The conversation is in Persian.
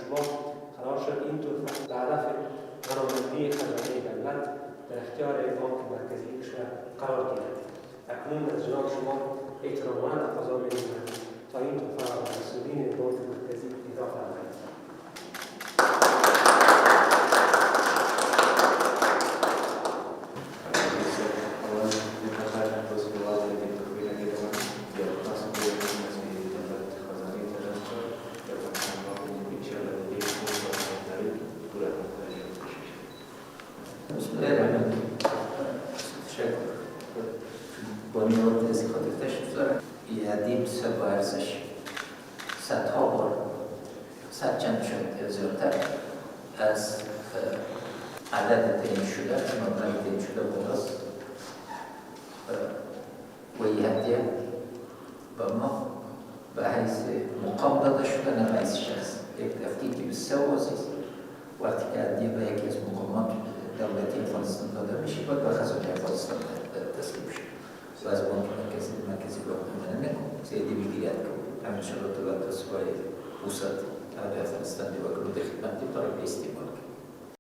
شما قرار شد این طور به هدف غرامت‌های خزانه دولت در اختیار بانک مرکزی کشور قرار گیرد. اکنون از جناب شما احتراماً تقاضا می‌کنم تا این تحفه را به مسئولین بانک مرکزی اهدا فرمایید. بنیاد از خاطر تشریف دارم. یادیم سبا ارزش صدها بار صد چند شد یا زیادتر از عدد تعیین شده مبلغ تعیین شده بالاست و این هدیه به ما به حیث مقام داده شده نه به حیث شخص. یک دفعی که بسیار واضح است وقتی که هدیه به یکی از مقامات دولتی افغانستان داده میشه باید به خزانه افغانستان تسلیم شد و از بانک مرکزی باید نمیکنم زیادی بگیرد که همین شرط و تصویر وسط افغانستان دیوار رو به خدمت برای استعمال کرد.